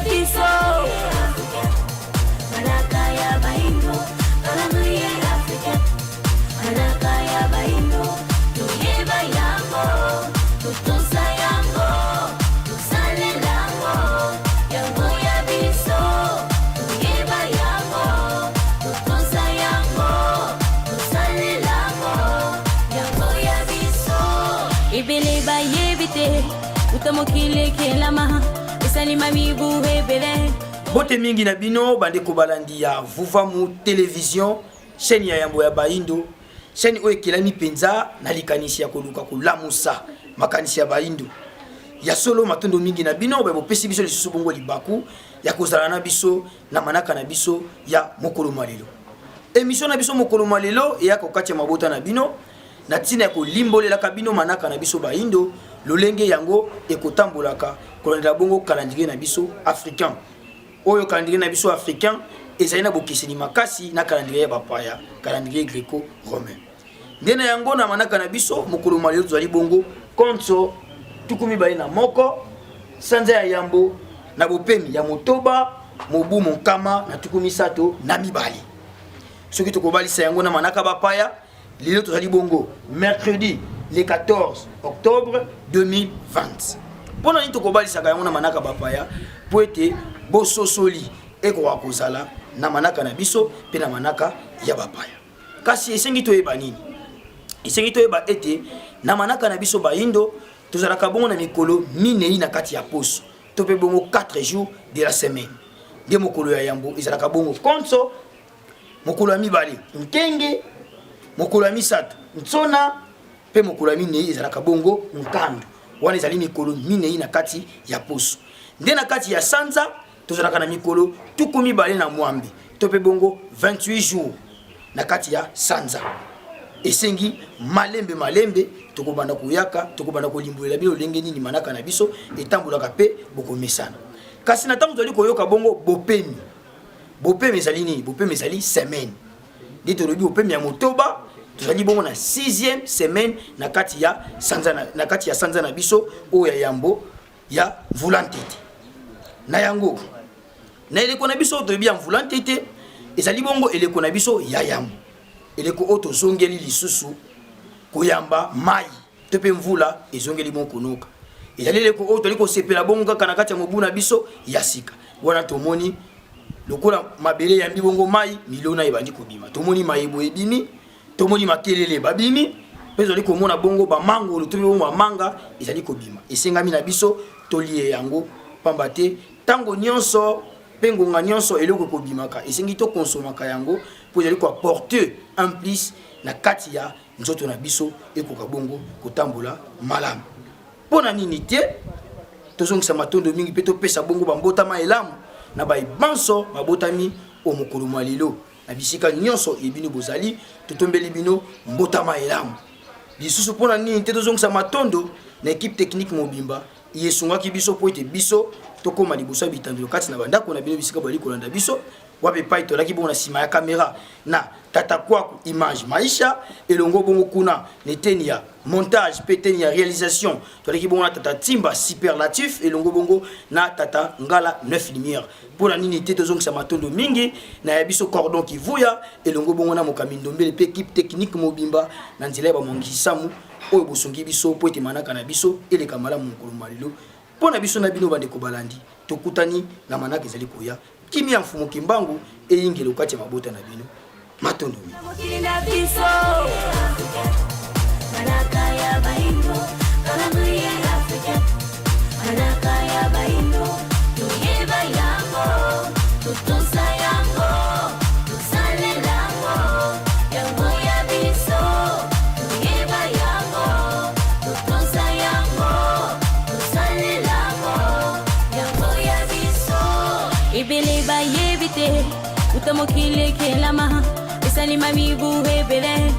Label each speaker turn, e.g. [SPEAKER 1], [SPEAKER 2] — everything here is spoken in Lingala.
[SPEAKER 1] biso manaka ya baindo kalamuye Afrika manaka ya baindo tuyeba yango tutusa yango tusale lango yango ya biso tuyeba yango tutusa yango tusale lango yango ya biso ibele ba yebite utamokile kelama esalima mibu hebele
[SPEAKER 2] bote mingi na bino bandeko balandi ya Vuvamu télévision chaîne ya yambo ya baindo chaîne oyo ekelami penza na likanisi ya koluka kolamusa makanisi ya baindo ya solo matondo mingi na bino bopesi biso lisusu bongo libaku ya kozala na biso na manaka na biso ya mokolo malelo émission na biso mokolo malelo ya kokati ya mabota na bino na tina ya kolimbolelaka bino manaka na biso baindo lolenge yango ekotambolaka kolanda bongo calendrier na biso africain oyo calendrier na biso africain ezali na bokeseni makasi na calendrier ya bapaya calendrier gréco-romain ndena yango na manaka na biso mokolo malelo tozali bongo konso tukumi bali na moko sanza ya yambo na bopemi ya motoba mobu monkama na tukumi sato na mibali soki tokobalisa yango na manaka bapaya lelo tozali bongo mercredi le 14 octobre 2020 pona nini tokobalisaka yango na manaka bapaya po ete bososoli ekoka kozala na manaka na biso mpe na manaka ya bapaya kasi esengi toyeba nini esengi toyeba ete na manaka na biso baindo tozalaka bongo na mikolo minei na kati ya poso to mpe bongo 4 jours de la semaine nde mokolo ya yambo ezalaka bongo konso mokolo ya mibale nkenge mokolo ya misato ntsona mpe mokolo ya minei ezalaka bongo nkando wana ezali mikolo minei na kati ya poso nde na kati ya sanza tozalaka na mikolo tukumi bale na mwambe to mpe bongo 28 jours na kati ya sanza esengi malembe tokobanda koyaka tokobanda kolimbolela bino lenge nini manaka na biso etambolaka mpe bokomesana kasi na ntango tozali koyoka bongo bopemi ezali nini bopemi ezali semaine nde tolobi bopemi ya motoba tozali bongo na 6e semaine na kati ya sanza na biso oyo ya yambo ya mvulantete na yango na eleko na biso toyebi ya mvulantete ezali bongo eleko na biso ya yambo eleko oyo tozongeli lisusu koyamba mai to mpe mvula ezongeli bongo konoka ezali eleko oyo tozali kosepela bongo kaka na kati ya mobu na biso ya sika wana tomoni lokola mabele yambi bongo mai milona ebandi kobima tomoni mayebo ebimi tomoni makelele babimi mpe tozali komona bongo bamangolo to mpe bongo bamanga ezali kobima esengami na biso tolie yango pamba te ntango nyonso mpe ngonga nyonso eloko ekobimaka esengi tokonsomaka yango mpo ezali koapporte un plus na kati ya nzoto na biso ekoka bongo kotambola malamu mpo na nini te tozongisa matondo mingi mpe topesa bongo bambotama elamu na baebanso babotami o mokolo malelo na bisika nyonso ebino bozali totombeli bino mbotama elamu lisusu mpo na nini te tozongisa matondo na équipe technique mobimba yesungaki biso po ete biso tokoma liboso ya bitandelo kati na bandako na bino bisika bali kolanda biso wape pai tolaki bongo na nsima ya kamera na tata kwaku image maisha elongo bongo kuna neteni ya montage mpe teni ya réalisation tolaki bongo na tata timba superlatif elongo bongo na tata ngala 9 lumière mpona nini te tozongisa matondo mingi na ya biso cordon kivuya elongo bongo na mokami ndombele mpe équipe technique mobimba na nzela ya bamongisi samu oyo bosongi biso po ete manaka na biso eleka malamu mokolo malelo mpo na biso na bino bandeko balandi tokutani na manaka ezali koya kimi ya mfumu kimbangu eyingelo kati ya mabota na bino matondo
[SPEAKER 1] ibele ba yebite utamokile kelama esalima mibu hebele